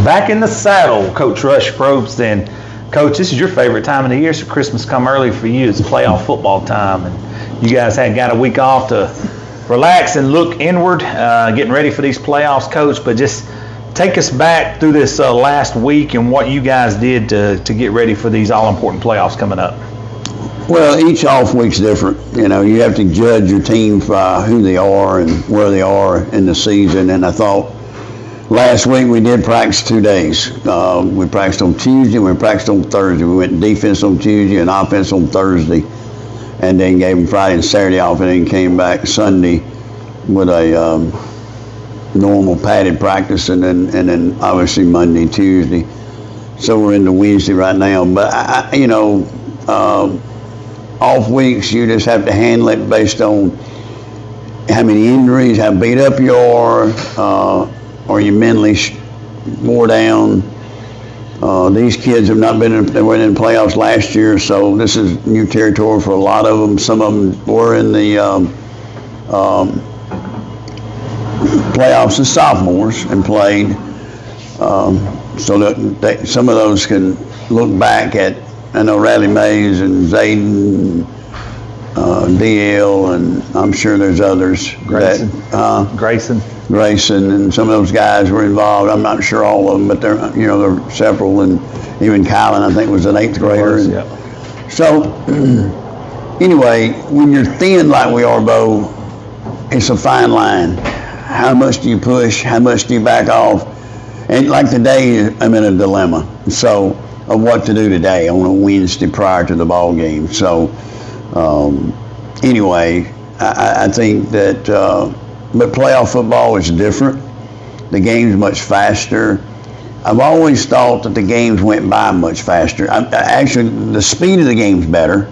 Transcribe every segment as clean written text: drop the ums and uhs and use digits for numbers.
Back in the saddle, Coach Rush Probst. And Coach, this is your favorite time of the year, so Christmas come early for you. It's playoff football time, and you guys got a week off to relax and look inward, getting ready for these playoffs, Coach. But just take us back through this last week and what you guys did to get ready for these all-important playoffs coming up. Well, each off week's different. You know, you have to judge your team by who they are and where they are in the season. And I thought last week we did practice 2 days. We practiced on Tuesday, we practiced on Thursday. We went defense on Tuesday and offense on Thursday, and then gave them Friday and Saturday off, and then came back Sunday with a normal padded practice, and then obviously Monday and Tuesday. So we're into Wednesday right now. But off weeks you just have to handle it based on how many injuries, how beat up you are you mentally wore down. These kids have not they weren't in playoffs last year, so this is new territory for a lot of them. Some of them were in the playoffs as sophomores and played, so that some of those can look back at. I know Riley Mays and Zayden, DL, and I'm sure there's others. Grayson, and some of those guys were involved. I'm not sure all of them, but there are several, and even Kylan, I think, was an 8th grader. Yeah. So anyway, when you're thin like we are, Bo, it's a fine line. How much do you push? How much do you back off? And like today, I'm in a dilemma. So of what to do today on a Wednesday prior to the ball game. So anyway, I think that, but playoff football is different. The game's much faster. I've always thought that the games went by much faster. Actually, the speed of the game's better.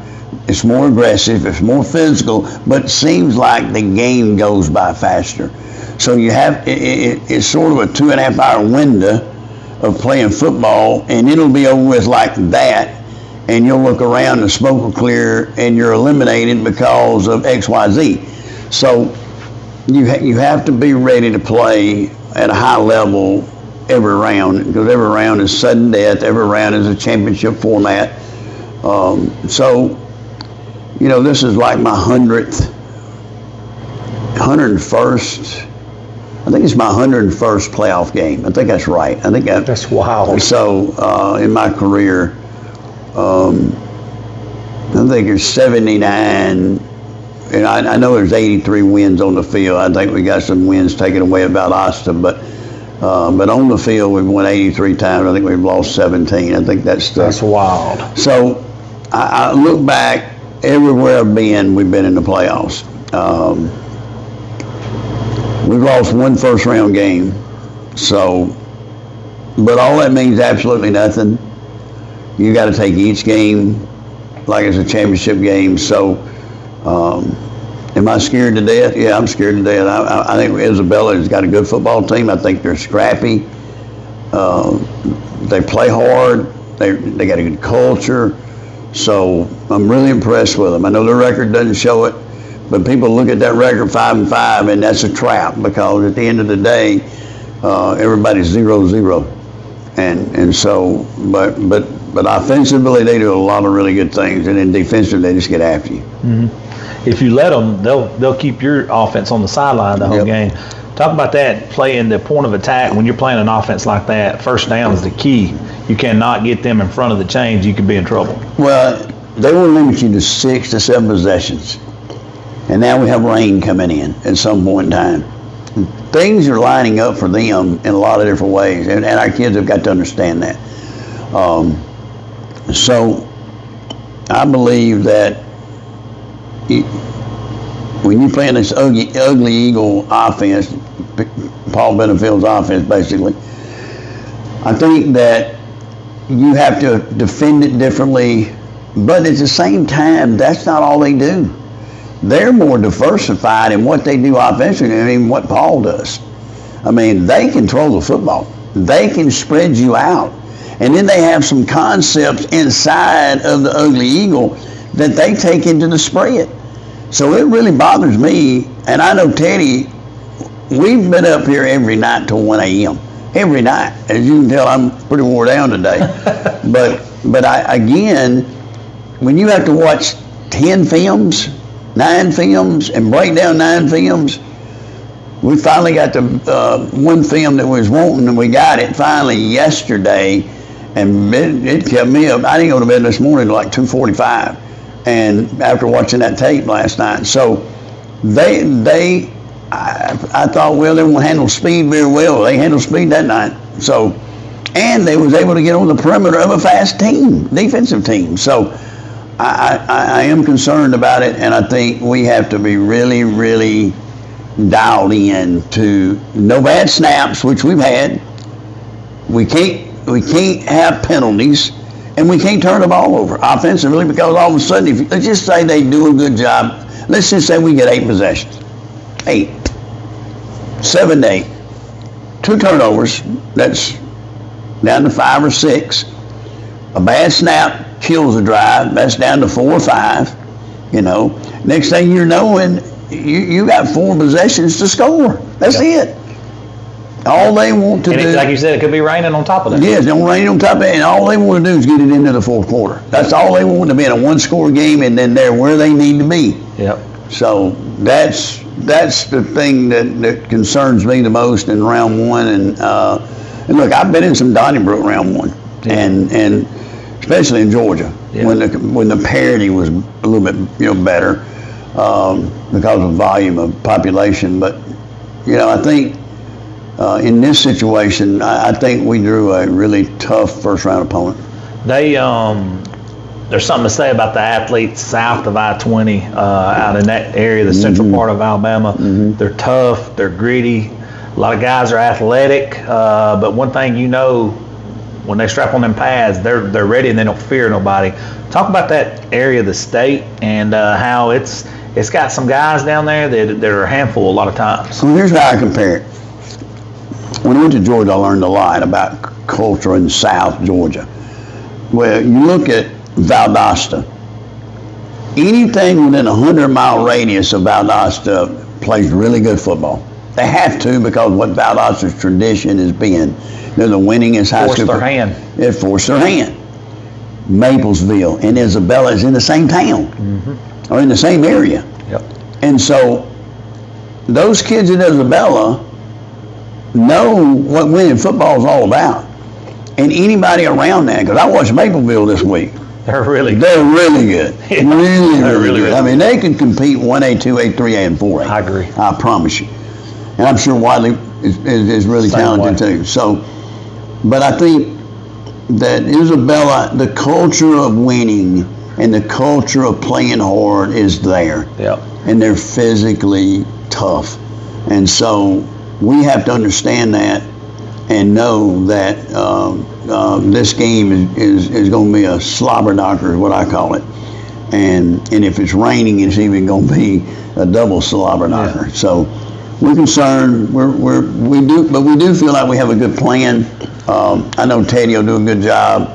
It's more aggressive, it's more physical, but it seems like the game goes by faster. So you have, it's sort of a 2.5 hour window of playing football, and it'll be over with like that, and you'll look around, the smoke will clear, and you're eliminated because of X, Y, Z. So you have to be ready to play at a high level every round, because every round is sudden death, every round is a championship format. So, this is like my 101st, I think it's my 101st playoff game. I think that's right. I think that's wild. So in my career, I think there's 79, and I know there's 83 wins on the field. I think we got some wins taken away about Asta, but on the field we've won 83 times. I think we've lost 17. I think that's wild. So I look back, everywhere I've been, we've been in the playoffs. We've lost one first round game, but all that means absolutely nothing. You got to take each game like it's a championship game. So, am I scared to death? Yeah, I'm scared to death. I think Isabella has got a good football team. I think they're scrappy. They play hard. They got a good culture. So I'm really impressed with them. I know their record doesn't show it, but people look at that record 5-5, and that's a trap, because at the end of the day, everybody's 0-0, and so but offensively they do a lot of really good things, and then defensively they just get after you. Mm-hmm. If you let them, they'll keep your offense on the sideline the whole game. Talk about that, playing the point of attack. When you're playing an offense like that, first down is the key. You cannot get them in front of the chains. You could be in trouble. Well, they will limit you to 6 to 7 possessions. And now we have rain coming in at some point in time. Things are lining up for them in a lot of different ways, and our kids have got to understand that. So I believe that when you play in this ugly Eagle offense, Paul Benefield's offense basically, I think that you have to defend it differently But at the same time, that's not all they do. They're more diversified in what they do offensively than even what Paul does. I mean, they can throw the football. They can spread you out. And then they have some concepts inside of the Ugly Eagle that they take into the spread. So it really bothers me. And I know Teddy, we've been up here every night till 1 a.m. Every night. As you can tell, I'm pretty wore down today. But again, when you have to watch 10 films, 9 films, and break down 9 films, we finally got the one film that we was wanting, and we got it finally yesterday, and it kept me up. I didn't go to bed this morning till like 2:45, and after watching that tape last night. So I thought, well, they won't handle speed very well. They handled speed that night. So, and they was able to get on the perimeter of a fast team, defensive team. So I am concerned about it, and I think we have to be really, really dialed in to no bad snaps, which we've had. We can't have penalties, and we can't turn the ball over offensively, because all of a sudden, let's just say they do a good job. Let's just say we get 8 possessions. 8. 7 to 8. 2 turnovers, that's down to 5 or 6. A bad snap kills the drive, that's down to 4 or 5. You know, next thing you're knowing, you got 4 possessions to score. That's it. All they want to do, like you said, it could be raining on top of that. Yes, don't rain on top of it, and all they want to do is get it into the 4th quarter. That's all they want, to be in a 1-score game, and then they're where they need to be. Yep. So that's the thing that concerns me the most in round 1. And look, I've been in some Donnybrook round 1, and especially in Georgia, when the parity was a little bit better because of volume of population. But I think in this situation, I think we drew a really tough first round opponent. There's something to say about the athletes south of I-20 out in that area, the central part of Alabama. They're tough, they're gritty. A lot of guys are athletic, but one thing when they strap on them pads, they're ready and they don't fear nobody. Talk about that area of the state and how it's got some guys down there that are a handful a lot of times. Well, here's how I compare it. When I went to Georgia, I learned a lot about culture in South Georgia. Well, you look at Valdosta. Anything within a 100-mile radius of Valdosta plays really good football. They have to, because what Valdosta's tradition has been. They're the winningest high school. Forced their hand. It forced their hand. Maplesville and Isabella is in the same town, or in the same area. Yep. And so those kids in Isabella know what winning football is all about. And anybody around that, because I watched Mapleville this week. They're really good. They're really good. Really good. Really. I mean, they can compete 1A, 2A, 3A, and 4A. I agree. I promise you. And I'm sure Wiley is really talented too. So, but I think that Isabella, the culture of winning and the culture of playing hard is there. Yep. And they're physically tough. And so we have to understand that and know that this game is going to be a slobber knocker, is what I call it. And if it's raining, it's even going to be a double slobber knocker. Yeah. So we're concerned. We do feel like we have a good plan. I know Teddy will do a good job.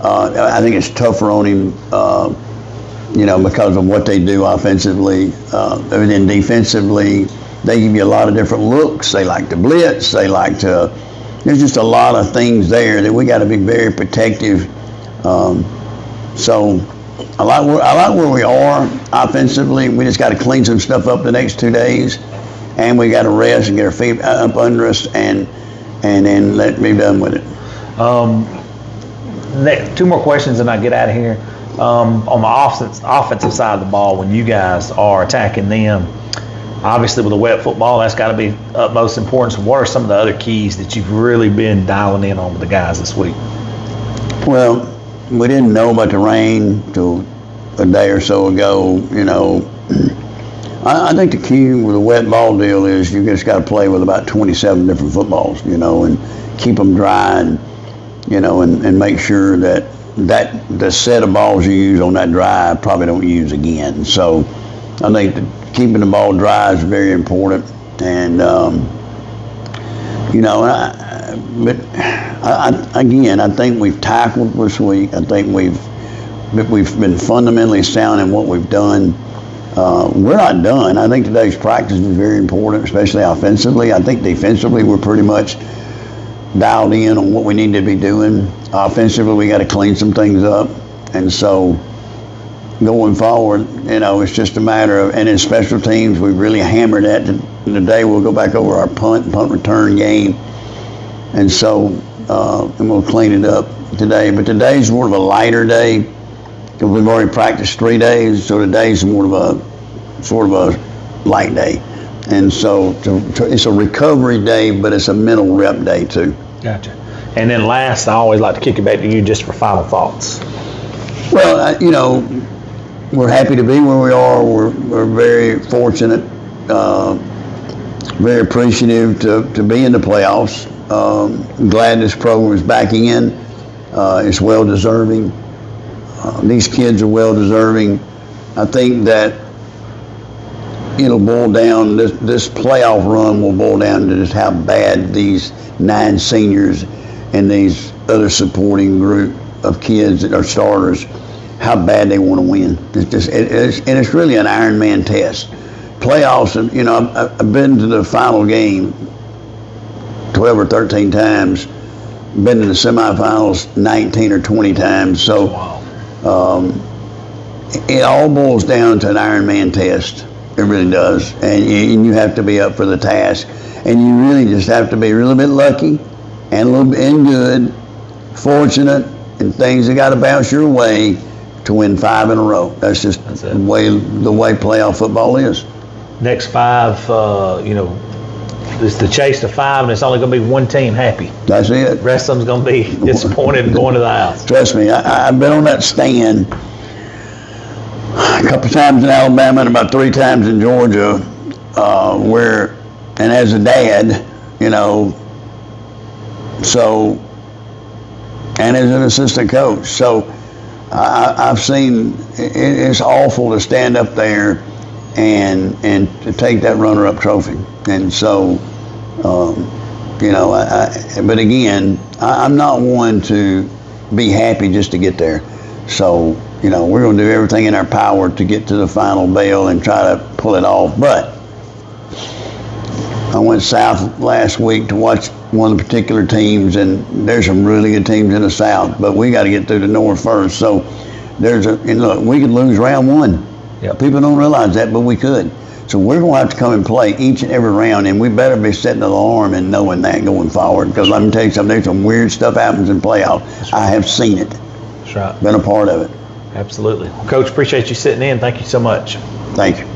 I think it's tougher on him, because of what they do offensively. And then defensively, they give you a lot of different looks. They like to blitz. They like to. There's just a lot of things there that we got to be very protective. So I like where we are offensively. We just got to clean some stuff up the next 2 days, and we got to rest and get our feet up under us, and then let me be done with it. 2 more questions, and I get out of here. On the offensive side of the ball, when you guys are attacking them, obviously with a wet football, that's got to be utmost importance. What are some of the other keys that you've really been dialing in on with the guys this week? Well, we didn't know about the rain till a day or so ago. I think the key with a wet ball deal is you just got to play with about 27 different footballs, and keep them dry, and make sure that that the set of balls you use on that drive probably don't use again. So I think that keeping the ball dry is very important. And again, I think we've tackled this week. I think we've been fundamentally sound in what we've done. We're not done. I think today's practice is very important, especially offensively. I think defensively we're pretty much dialed in on what we need to be doing. Offensively, we got to clean some things up. And so going forward, it's just a matter of, and in special teams, we really hammered that. Today we'll go back over our punt return game. And so, and we'll clean it up today. But today's more of a lighter day because we've already practiced 3 days. So today's more of a sort of a light day. And so it's a recovery day, but it's a mental rep day too. Gotcha. And then last, I always like to kick it back to you just for final thoughts. Well, we're happy to be where we are. We're very fortunate, very appreciative to be in the playoffs. Glad this program is backing in. It's well deserving. These kids are well deserving. I think that it'll boil down, this playoff run will boil down to just how bad these 9 seniors and these other supporting group of kids that are starters, how bad they want to win. It's really an Iron Man test. Playoffs, I've been to the final game 12 or 13 times, been to the semifinals 19 or 20 times. So it all boils down to an Iron Man test. It really does. And you have to be up for the task. And you really just have to be a little bit lucky and a little bit good, fortunate, and things that got to bounce your way to win 5 in a row. That's just the way playoff football is. Next 5, it's the chase to 5, and it's only going to be one team happy. That's it. The rest of them's going to be disappointed and going to the house. Trust me, I've been on that stand a couple times in Alabama and about 3 times in Georgia, and as a dad, so, and as an assistant coach, so I've seen it's awful to stand up there and to take that runner-up trophy, and so, but again, I'm not one to be happy just to get there, so. We're going to do everything in our power to get to the final bell and try to pull it off. But I went south last week to watch one of the particular teams, and there's some really good teams in the south, but we got to get through the north first. So look, we could lose round 1. Yep. People don't realize that, but we could. So we're going to have to come and play each and every round, and we better be setting an alarm and knowing that going forward, because let me tell you something, there's some weird stuff happens in playoffs. Right. I have seen it. That's right. Been a part of it. Absolutely. Coach, appreciate you sitting in. Thank you so much. Thank you.